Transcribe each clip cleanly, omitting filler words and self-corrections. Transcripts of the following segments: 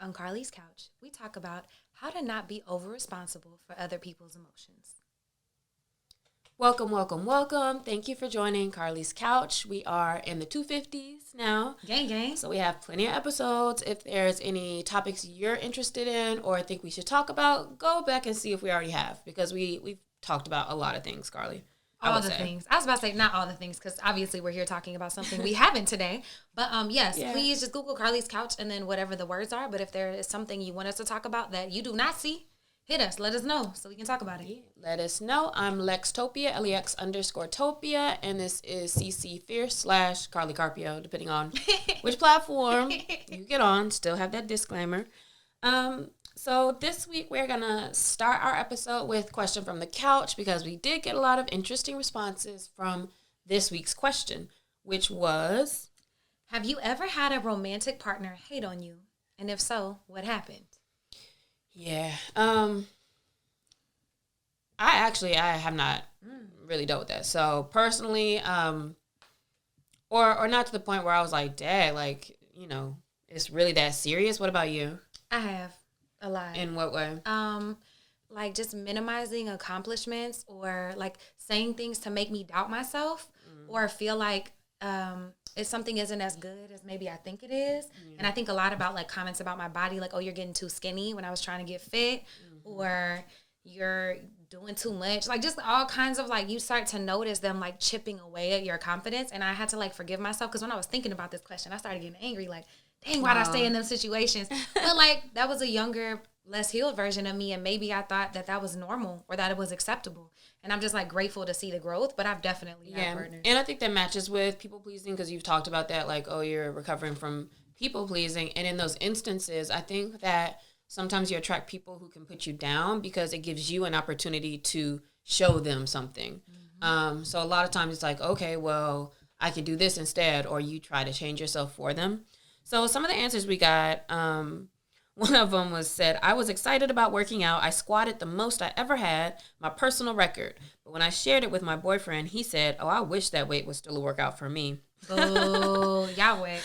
on Carlie's couch, we talk about how to not be over-responsible for other people's emotions. Welcome, welcome, welcome. Thank you for joining Carlie's Couch. We are in the 250s now. Gang, gang. So we have plenty of episodes. If there's any topics you're interested in or think we should talk about, go back and see if we already have. Because we've talked about a lot of things, Carlie. All the things. I was about to say not all the things because obviously we're here talking about something we haven't today. But yes, please just Google Carlie's Couch and then whatever the words are. But if there is something you want us to talk about that you do not see, hit us. Let us know so we can talk about it. Yeah, let us know. I'm Lextopia, Lex_Topia, and this is CC Fierce / Carlie Carpio, depending on which platform you get on. Still have that disclaimer. So this week we're going to start our episode with question from the couch because we did get a lot of interesting responses from this week's question, which was, have you ever had a romantic partner hate on you? And if so, what happened? Yeah. I have not really dealt with that. So personally, or not to the point where I was like, Dad, like, you know, it's really that serious. What about you? I have a lot. In what way? Like just minimizing accomplishments or like saying things to make me doubt myself or feel like if something isn't as good as maybe I think it is. Yeah. And I think a lot about like comments about my body, like, oh, you're getting too skinny when I was trying to get fit, or you're doing too much. Like just all kinds of like, you start to notice them like chipping away at your confidence. And I had to like forgive myself because when I was thinking about this question, I started getting angry, like, dang, why'd I stay in those situations? But like that was a younger, less healed version of me. And maybe I thought that was normal or that it was acceptable. And I'm just like grateful to see the growth, but I've definitely had partners. And I think that matches with people pleasing because you've talked about that, like, oh, you're recovering from people pleasing. And in those instances, I think that sometimes you attract people who can put you down because it gives you an opportunity to show them something. So a lot of times it's like, okay, well, I could do this instead, or you try to change yourself for them. So some of the answers we got, one of them was said, I was excited about working out. I squatted the most I ever had, my personal record. But when I shared it with my boyfriend, he said, oh, I wish that weight was still a workout for me. Oh, Yahweh.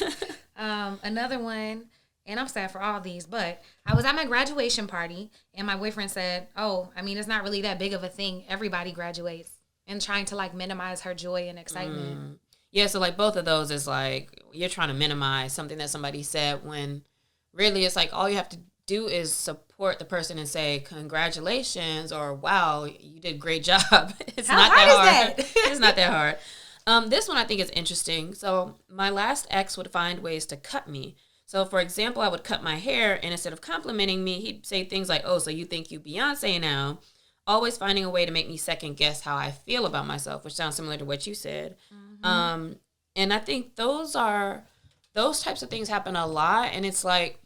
Another one, and I'm sad for all these, but I was at my graduation party, and my boyfriend said, oh, I mean, it's not really that big of a thing. Everybody graduates, and trying to, like, minimize her joy and excitement. Yeah, so, like, both of those is, like, you're trying to minimize something that somebody said when really it's like all you have to do is support the person and say, congratulations, or wow, you did a great job. It's not that hard. It's not that hard. This one I think is interesting. So my last ex would find ways to cut me. So, for example, I would cut my hair, and instead of complimenting me, he'd say things like, oh, so you think you Beyonce now? Always finding a way to make me second guess how I feel about myself, which sounds similar to what you said. And I think those types of things happen a lot, and it's like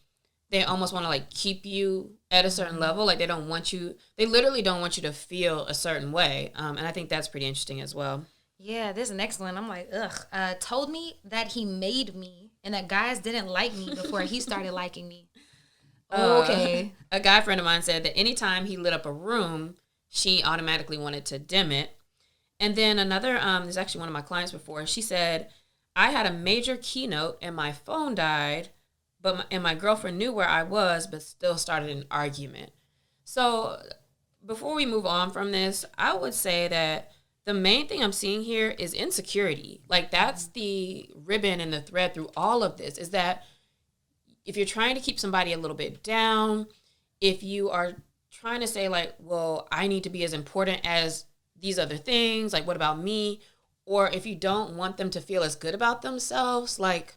they almost want to like keep you at a certain level. Like they literally don't want you to feel a certain way. And I think that's pretty interesting as well. Yeah, this next one, I'm like, ugh. Told me that he made me and that guys didn't like me before he started liking me. Okay. A guy friend of mine said that anytime he lit up a room, she automatically wanted to dim it. And then another, there's actually one of my clients before, she said, I had a major keynote and my phone died, and my girlfriend knew where I was, but still started an argument. So before we move on from this, I would say that the main thing I'm seeing here is insecurity. Like that's the ribbon and the thread through all of this, is that if you're trying to keep somebody a little bit down, if you are trying to say like, well, I need to be as important as these other things, like what about me? Or if you don't want them to feel as good about themselves, like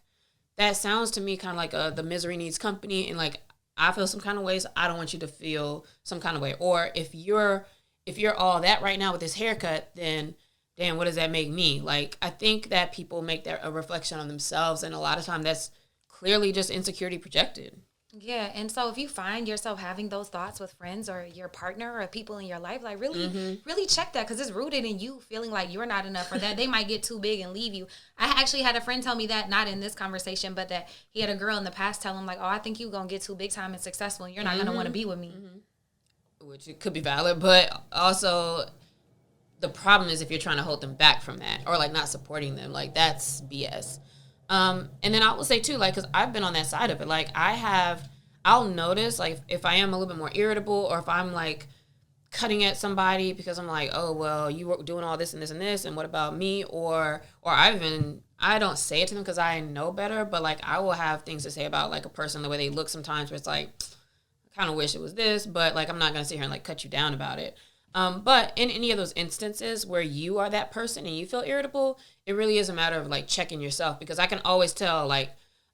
that sounds to me kind of like the misery needs company. And like, I feel some kind of ways, I don't want you to feel some kind of way. Or if you're all that right now with this haircut, then damn, what does that make me? Like, I think that people make that a reflection on themselves. And a lot of time that's clearly just insecurity projected. Yeah, and so if you find yourself having those thoughts with friends or your partner or people in your life, like really check that, because it's rooted in you feeling like you're not enough, or that they might get too big and leave you. I actually had a friend tell me that, not in this conversation, but that he had a girl in the past tell him like, oh, I think you're going to get too big time and successful and you're not going to want to be with me. Which it could be valid, but also the problem is if you're trying to hold them back from that or like not supporting them, like that's BS. And then I will say too, like, because I've been on that side of it. Like I I'll notice, like, if I am a little bit more irritable, or if I'm, like, cutting at somebody because I'm like, oh, well, you were doing all this and this and this, and what about me? Or I don't say it to them because I know better, but, like, I will have things to say about, like, a person, the way they look sometimes, where it's like, I kind of wish it was this, but, like, I'm not going to sit here and, like, cut you down about it. But in any of those instances where you are that person and you feel irritable, it really is a matter of, like, checking yourself, because I can always tell, like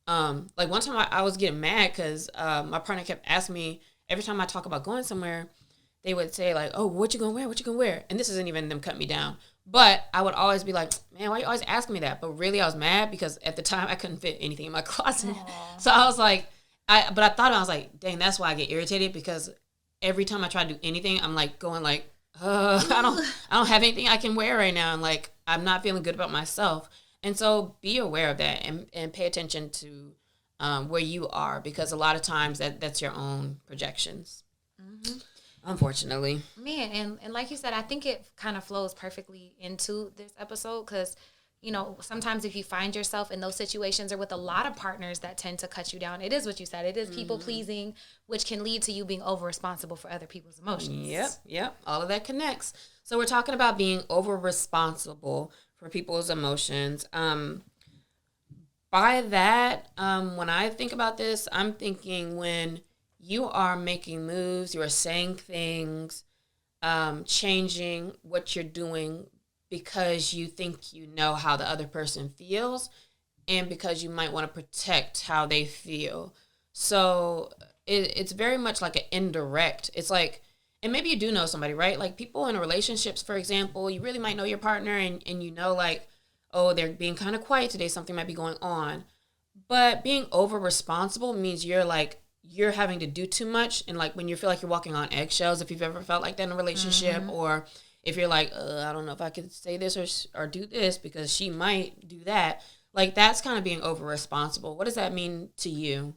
one time I was getting mad because my partner kept asking me, every time I talk about going somewhere, they would say, like, oh, what you gonna wear? What you gonna wear? And this isn't even them cutting me down. But I would always be like, man, why you always asking me that? But really I was mad because at the time I couldn't fit anything in my closet. Aww. So I was like, I thought, I was like, dang, that's why I get irritated, because every time I try to do anything, I'm like going like, I don't have anything I can wear right now. And like, I'm not feeling good about myself. And so be aware of that, and pay attention to where you are, because a lot of times that's your own projections. Mm-hmm. Unfortunately. Man, and like you said, I think it kind of flows perfectly into this episode, because, you know, sometimes if you find yourself in those situations, or with a lot of partners that tend to cut you down, it is what you said. It is people pleasing, which can lead to you being over responsible for other people's emotions. Yep. All of that connects. So we're talking about being over responsible for people's emotions. By that, when I think about this, I'm thinking when you are making moves, you are saying things, changing what you're doing because you think you know how the other person feels, and because you might want to protect how they feel. So it's very much like an indirect. It's like, and maybe you do know somebody, right? Like people in relationships, for example, you really might know your partner, and you know, like, oh, they're being kind of quiet today, something might be going on. But being over responsible means you're having to do too much. And like when you feel like you're walking on eggshells, if you've ever felt like that in a relationship, or if you're like, I don't know if I could say this or do this because she might do that. Like that's kind of being over responsible. What does that mean to you?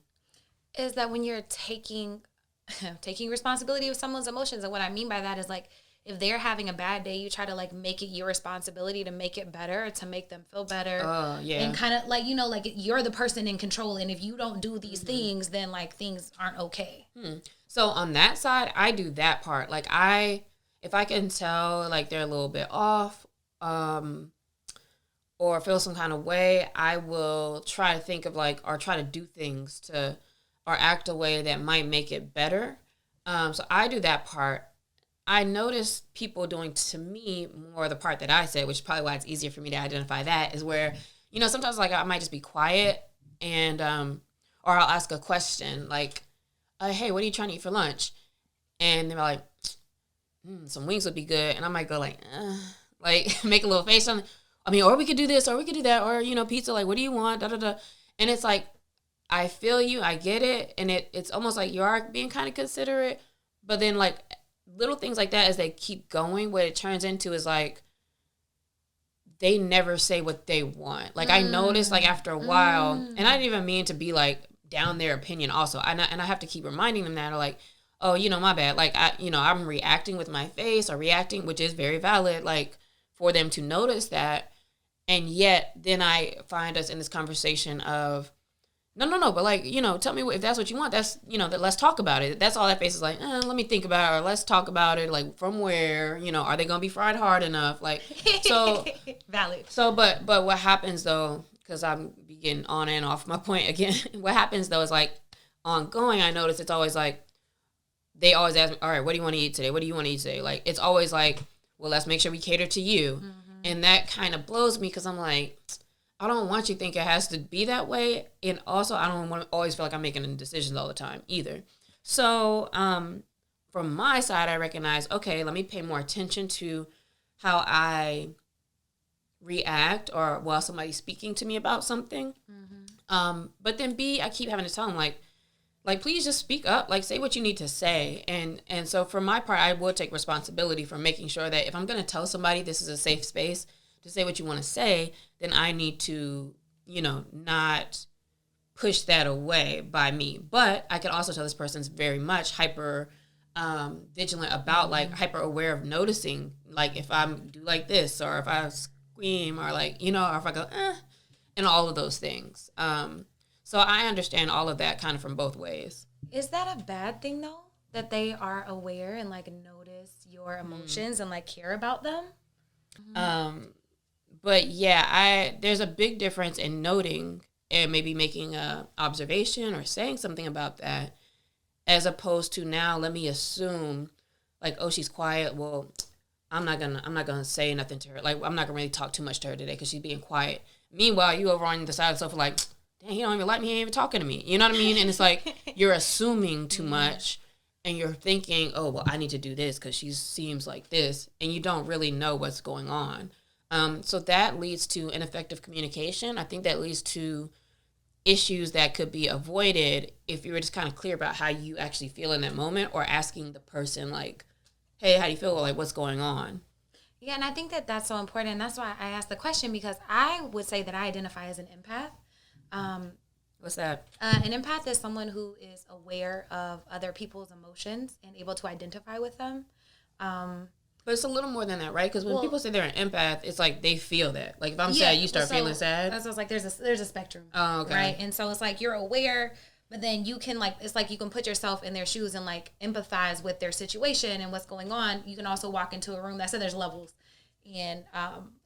Is that when you're taking responsibility of someone's emotions. And what I mean by that is, like, if they're having a bad day, you try to like make it your responsibility to make it better, to make them feel better. And kind of like, you know, like you're the person in control. And if you don't do these things, then like things aren't okay. So on that side, I do that part. Like if I can tell like they're a little bit off, or feel some kind of way, I will try to think of like, or try to do things to, or act a way that might make it better. So I do that part. I notice people doing to me more the part that I said, which is probably why it's easier for me to identify that, is where, you know, sometimes like I might just be quiet and, or I'll ask a question like, hey, what are you trying to eat for lunch? And they're like, some wings would be good. And I might go like make a little face on, I mean, or we could do this, or we could do that, or, you know, pizza, like, what do you want? Da, da, da. And it's like, I feel you, I get it. And it's almost like you are being kind of considerate, but then like, little things like that, as they keep going, what it turns into is like they never say what they want. Like I noticed like after a while, and I didn't even mean to be like down their opinion also, and I have to keep reminding them that, or like, oh, you know, my bad, like I'm reacting with my face, or reacting, which is very valid, like for them to notice that. And yet then I find us in this conversation of no, but like, you know, tell me if that's what you want, that's, you know, that let's talk about it. That's all that face is like, let me think about it, or let's talk about it, like from where, you know, are they going to be fried hard enough? Like, so. Valid. So, but what happens though, because I'm getting on and off my point again, what happens though is like ongoing, I notice it's always like, they always ask me, all right, what do you want to eat today? What do you want to eat today? Like, it's always like, well, let's make sure we cater to you. And that kind of blows me, because I'm like, I don't want you to think it has to be that way. And also, I don't want to always feel like I'm making decisions all the time either. So from my side, I recognize, okay, let me pay more attention to how I react, or while somebody's speaking to me about something. But then I keep having to tell them like, please just speak up, like say what you need to say. And so for my part, I will take responsibility for making sure that if I'm going to tell somebody this is a safe space to say what you want to say, then I need to, you know, not push that away by me. But I can also tell this person's very much hyper vigilant about, like hyper aware of noticing, like if I do like this, or if I scream, or like, you know, or if I go, and all of those things. So I understand all of that kind of from both ways. Is that a bad thing though? That they are aware and like notice your emotions and like care about them? But yeah, there's a big difference in noting and maybe making a observation or saying something about that, as opposed to now let me assume like, oh, she's quiet. Well, I'm not gonna say nothing to her. Like, I'm not gonna really talk too much to her today because she's being quiet. Meanwhile, you over on the side of the sofa like, dang, he don't even like me. He ain't even talking to me. You know what I mean? And it's like you're assuming too much, and you're thinking, oh, well, I need to do this because she seems like this, and you don't really know what's going on. So that leads to ineffective communication. I think that leads to issues that could be avoided if you were just kind of clear about how you actually feel in that moment, or asking the person like, hey, how do you feel? Like, what's going on? Yeah, and I think that that's so important. And that's why I asked the question, because I would say that I identify as an empath. What's that? An empath is someone who is aware of other people's emotions and able to identify with them. But it's a little more than that, right? Because when people say they're an empath, it's like they feel that. Like if I'm sad, you start feeling sad. That's what's like there's a spectrum. Oh, okay. Right? And so it's like you're aware, but then you can like, it's like you can put yourself in their shoes and like empathize with their situation and what's going on. You can also walk into a room. That's so there's levels, and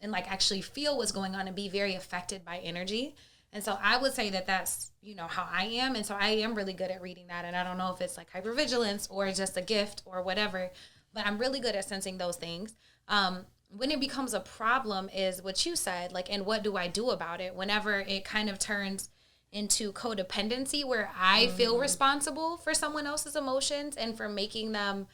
like actually feel what's going on and be very affected by energy. And so I would say that that's, how I am. And so I am really good at reading that. And I don't know if it's like hypervigilance or just a gift or whatever, but I'm really good at sensing those things. When it becomes a problem is what you said, like, and what do I do about it? Whenever it kind of turns into codependency, where I feel responsible for someone else's emotions and for making them,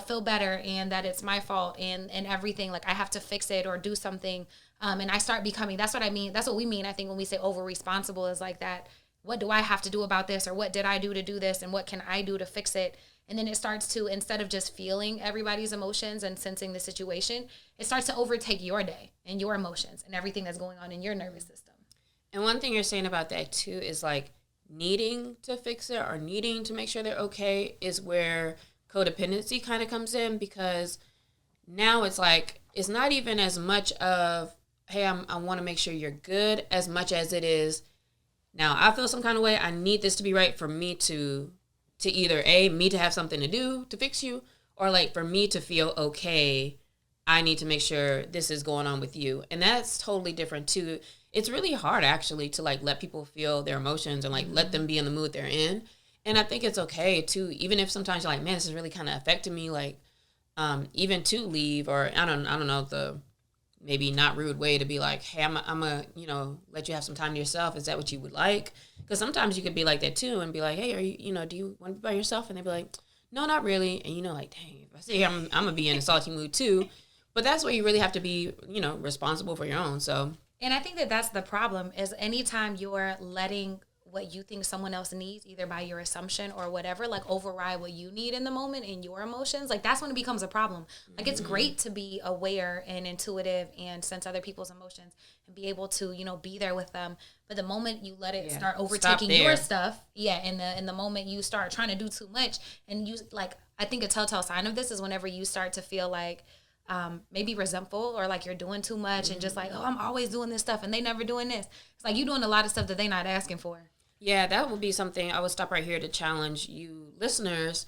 feel better, and that it's my fault and everything. Like I have to fix it or do something. And I start becoming, that's what I mean. That's what we mean. I think when we say over responsible is like that. What do I have to do about this? Or what did I do to do this? And what can I do to fix it? And then it starts to, instead of just feeling everybody's emotions and sensing the situation, it starts to overtake your day and your emotions and everything that's going on in your nervous system. And one thing you're saying about that too is like needing to fix it or needing to make sure they're okay is where codependency kind of comes in, because now it's like, it's not even as much of, hey, I want to make sure you're good, as much as it is, now I feel some kind of way, I need this to be right for me to either me to have something to do to fix you, or like for me to feel okay, I need to make sure this is going on with you. And that's totally different too. It's really hard actually to like let people feel their emotions and like let them be in the mood they're in. And I think it's okay too, even if sometimes you're like, man, this is really kind of affecting me, like even to leave, or I don't know, the maybe not rude way to be like, hey, I'm a let you have some time to yourself. Is that what you would like? Because sometimes you could be like that too and be like, hey, are you, do you want to be by yourself? And they'd be like, no, not really. And like, dang, if I sit here, I'm going to be in a salty mood too. But that's where you really have to be, responsible for your own. So. And I think that that's the problem, is anytime you're letting what you think someone else needs, either by your assumption or whatever, like override what you need in the moment and your emotions, like that's when it becomes a problem. Like it's great to be aware and intuitive and sense other people's emotions and be able to, be there with them. But the moment you let it start overtaking your stuff, in the moment you start trying to do too much, and you like, I think a telltale sign of this is whenever you start to feel like maybe resentful, or like you're doing too much and just like, oh, I'm always doing this stuff and they never doing this. It's like you're doing a lot of stuff that they're not asking for. Yeah, that would be something I would stop right here to challenge you listeners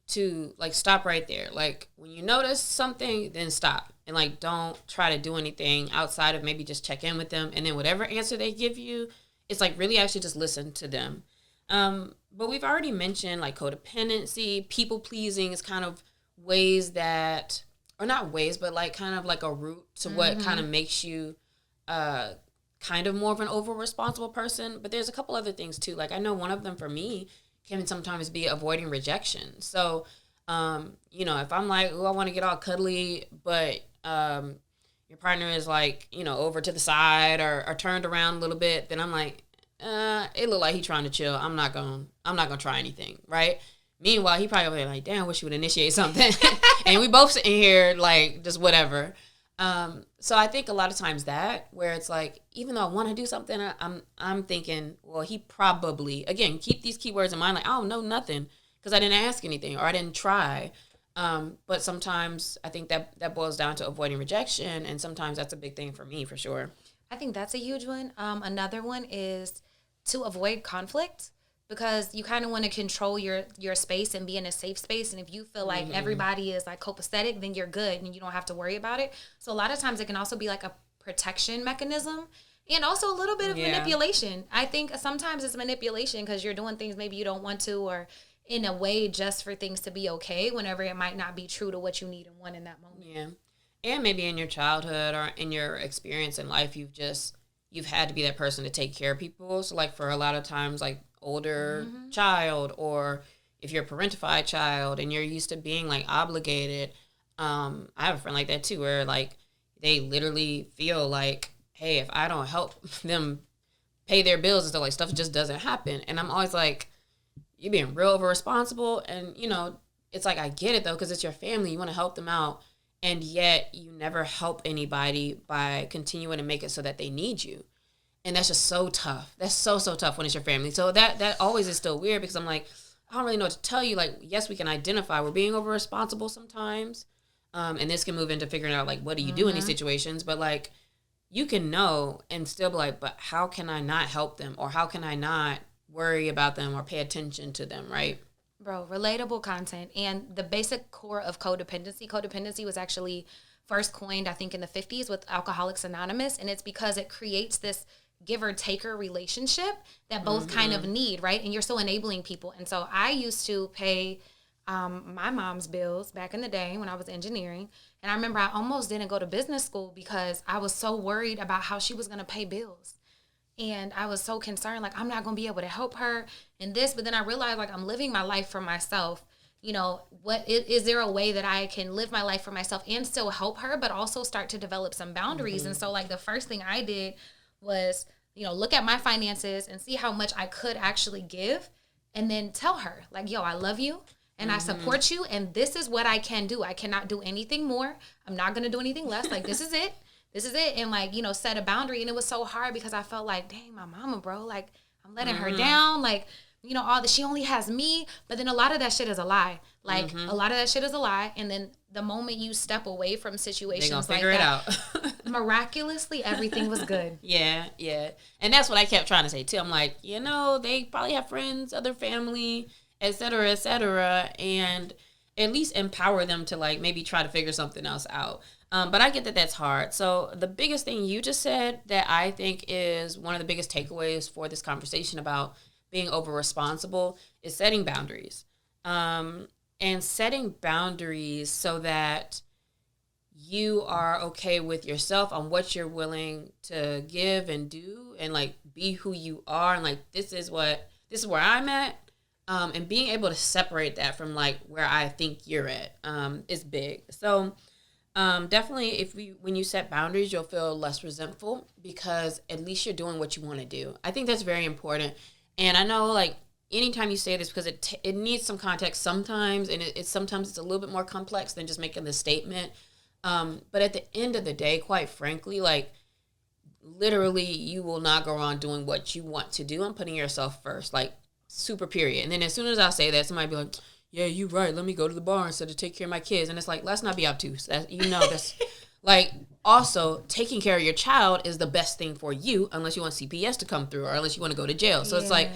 to like stop right there. Like when you notice something, then stop and like don't try to do anything outside of maybe just check in with them. And then whatever answer they give you, it's like really actually just listen to them. But we've already mentioned like codependency, people pleasing is kind of ways that, or not ways, but like kind of like a route to what kind of makes you kind of more of an over-responsible person. But there's a couple other things too. Like I know one of them for me can sometimes be avoiding rejection. So, if I'm like, oh, I want to get all cuddly, but your partner is like, over to the side or turned around a little bit, then I'm like, it look like he's trying to chill. I'm not gonna try anything, right? Meanwhile, he probably like, damn, I wish you would initiate something. And we both sitting here like just whatever. So I think a lot of times that where it's like, even though I want to do something, I'm thinking, well, he probably, again, keep these keywords in mind. Like, I don't know nothing because I didn't ask anything or I didn't try. But sometimes I think that boils down to avoiding rejection. And sometimes that's a big thing for me, for sure. I think that's a huge one. Another one is to avoid conflict. because you kind of want to control your space and be in a safe space. And if you feel like everybody is like copacetic, then you're good and you don't have to worry about it. So a lot of times it can also be like a protection mechanism and also a little bit of manipulation. I think sometimes it's manipulation because you're doing things maybe you don't want to, or in a way just for things to be okay whenever it might not be true to what you need and want in that moment. Yeah. And maybe in your childhood or in your experience in life, you've had to be that person to take care of people. So like for a lot of times, like older child, or if you're a parentified child and you're used to being like obligated. I have a friend like that too, where like they literally feel like, hey, if I don't help them pay their bills and stuff, like stuff just doesn't happen. And I'm always like, you're being real over responsible. And, you know, it's like, I get it though, because it's your family. You want to help them out. And yet you never help anybody by continuing to make it so that they need you. And that's just so tough. That's so tough when it's your family. So that always is still weird, because I'm like, I don't really know what to tell you. Like, yes, we can identify we're being over responsible sometimes. And this can move into figuring out like, what do you do in these situations? But like, you can know and still be like, but how can I not help them? Or how can I not worry about them or pay attention to them, right? Bro, relatable content. And the basic core of codependency was actually first coined, I think, in the 50s with Alcoholics Anonymous. And it's because it creates this giver-taker relationship that both kind of need, right? And you're still enabling people. And so I used to pay my mom's bills back in the day when I was engineering. And I remember I almost didn't go to business school because I was so worried about how she was going to pay bills. And I was so concerned, like, I'm not going to be able to help her in this. But then I realized, like, I'm living my life for myself. You know, is there a way that I can live my life for myself and still help her, but also start to develop some boundaries? And so, like, the first thing I did was, you know, look at my finances and see how much I could actually give, and then tell her, like, yo, I love you and I support you, and this is what I can do. I cannot do anything more. I'm not going to do anything less. Like, this is it. This is it. And like, you know, set a boundary. And it was so hard because I felt like, dang, my mama, bro, like, I'm letting her down. Like, you know, all that, she only has me. But then a lot of that shit is a lie. Like, a lot of that shit is a lie. And then the moment you step away from situations like that, miraculously, everything was good. Yeah. And that's what I kept trying to say too. I'm like, you know, they probably have friends, other family, et cetera, and at least empower them to like maybe try to figure something else out. But I get that that's hard. So the biggest thing you just said that I think is one of the biggest takeaways for this conversation about being over responsible is setting boundaries. And setting boundaries so that you are okay with yourself on what you're willing to give and do, and like be who you are, and like this is where I'm at. And being able to separate that from like where I think you're at is big. So definitely when you set boundaries, you'll feel less resentful because at least you're doing what you want to do. I think that's very important. And I know like anytime you say this, because it needs some context sometimes, and sometimes it's a little bit more complex than just making the statement. But at the end of the day, quite frankly, like literally you will not go around doing what you want to do and putting yourself first, like super period. And then as soon as I say that, somebody be like, yeah, you're right. Let me go to the bar instead of take care of my kids. And it's like, let's not be obtuse. That's like, also taking care of your child is the best thing for you, unless you want CPS to come through or unless you want to go to jail. So it's like,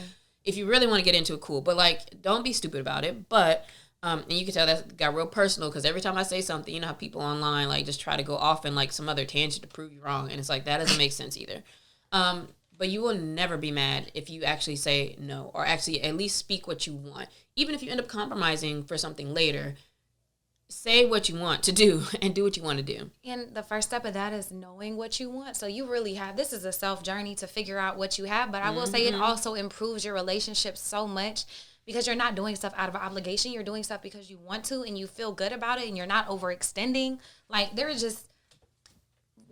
if you really want to get into it, cool. But like, don't be stupid about it. But, and you can tell that got real personal because every time I say something, you know how people online like just try to go off in like some other tangent to prove you wrong. And it's like, that doesn't make sense either. But you will never be mad if you actually say no, or actually at least speak what you want. Even if you end up compromising for something later, say what you want to do and do what you want to do. And the first step of that is knowing what you want. So you really have, this is a self journey to figure out what you have. But I will say it also improves your relationship so much because you're not doing stuff out of obligation. You're doing stuff because you want to and you feel good about it and you're not overextending. Like there is just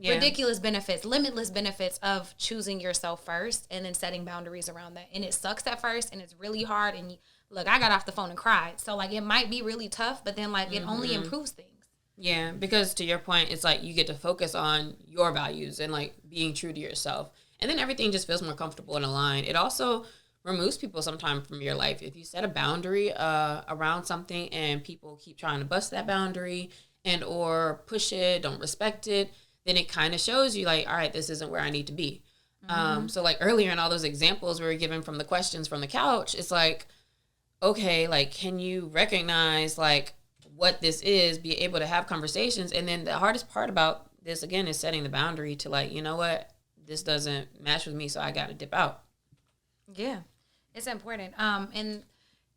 ridiculous benefits, limitless benefits of choosing yourself first and then setting boundaries around that. And it sucks at first and it's really hard. And look, I got off the phone and cried. So like it might be really tough, but then like it only improves things. Yeah, because to your point, it's like you get to focus on your values and like being true to yourself. And then everything just feels more comfortable and aligned. It also removes people sometime from your life. If you set a boundary around something and people keep trying to bust that boundary and or push it, don't respect it, then it kind of shows you like, all right, this isn't where I need to be. So like earlier in all those examples we were given from the questions from the couch, it's like, okay, like, can you recognize like what this is, be able to have conversations? And then the hardest part about this, again, is setting the boundary to like, you know what, this doesn't match with me, so I got to dip out. Yeah, it's important. And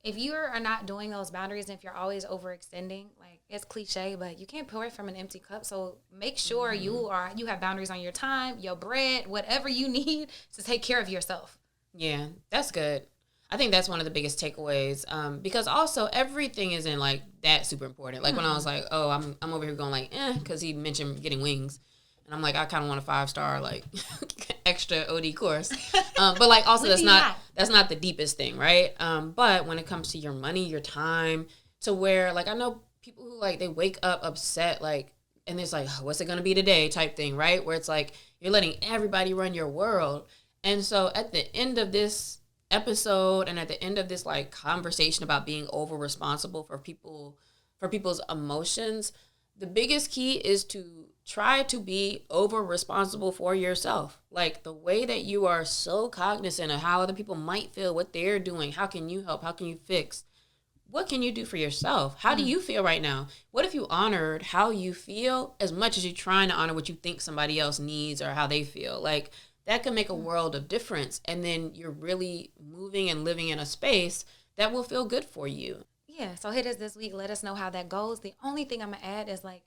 if you are not doing those boundaries, and if you're always overextending, like, it's cliche, but you can't pour it from an empty cup. So make sure you have boundaries on your time, your bread, whatever you need to take care of yourself. Yeah, that's good. I think that's one of the biggest takeaways, because also everything isn't like that super important. Like when I was like, oh, I'm over here going like, because he mentioned getting wings. And I'm like, I kind of want a 5-star, like, extra OD course. But, like, also that's not the deepest thing, right? But when it comes to your money, your time, to where, like, I know people who, like, they wake up upset, like, and it's like, oh, what's it going to be today type thing, right? Where it's like, you're letting everybody run your world. And so at the end of this episode and at the end of this, like, conversation about being over responsible for people's emotions, the biggest key is to try to be over responsible for yourself. Like, the way that you are so cognizant of how other people might feel, what they're doing, how can you help, how can you fix, what can you do for yourself? How do you feel right now? What if you honored how you feel as much as you're trying to honor what you think somebody else needs or how they feel? Like, that can make a world of difference. And then you're really moving and living in a space that will feel good for you. Yeah, so hit us this week. Let us know how that goes. The only thing I'm going to add is, like,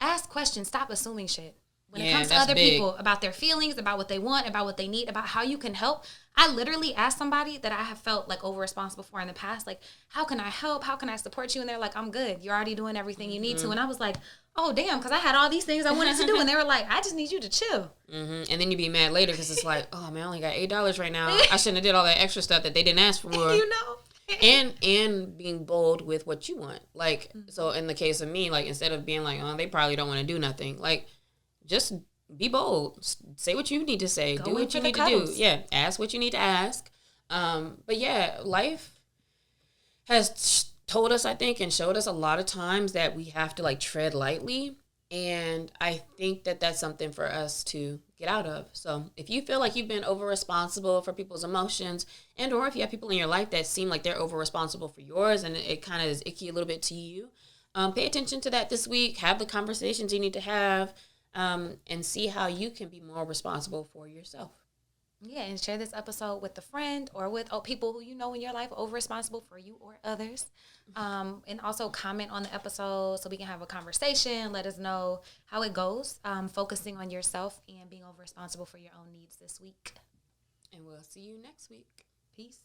ask questions. Stop assuming shit. When it comes to other people, about their feelings, about what they want, about what they need, about how you can help. I literally asked somebody that I have felt like over responsible for in the past, like, how can I help? How can I support you? And they're like, I'm good. You're already doing everything you need to. And I was like, oh, damn, because I had all these things I wanted to do. And they were like, I just need you to chill. And then you be mad later because it's like, oh, man, I only got $8 right now. I shouldn't have did all that extra stuff that they didn't ask for. You know? And being bold with what you want. Like, so in the case of me, like, instead of being like, oh, they probably don't want to do nothing, like, just be bold. Say what you need to say. Do what you need to do. Yeah, ask what you need to ask. But yeah, life has told us, I think, and showed us a lot of times that we have to, like, tread lightly. And I think that that's something for us to get out of. So if you feel like you've been over responsible for people's emotions, and or if you have people in your life that seem like they're over responsible for yours and it kind of is icky a little bit to you, pay attention to that this week. Have the conversations you need to have, and see how you can be more responsible for yourself. Yeah, and share this episode with a friend or with people who you know in your life over responsible for you or others. And also comment on the episode so we can have a conversation. Let us know how it goes, focusing on yourself and being over responsible for your own needs this week. And we'll see you next week. Peace.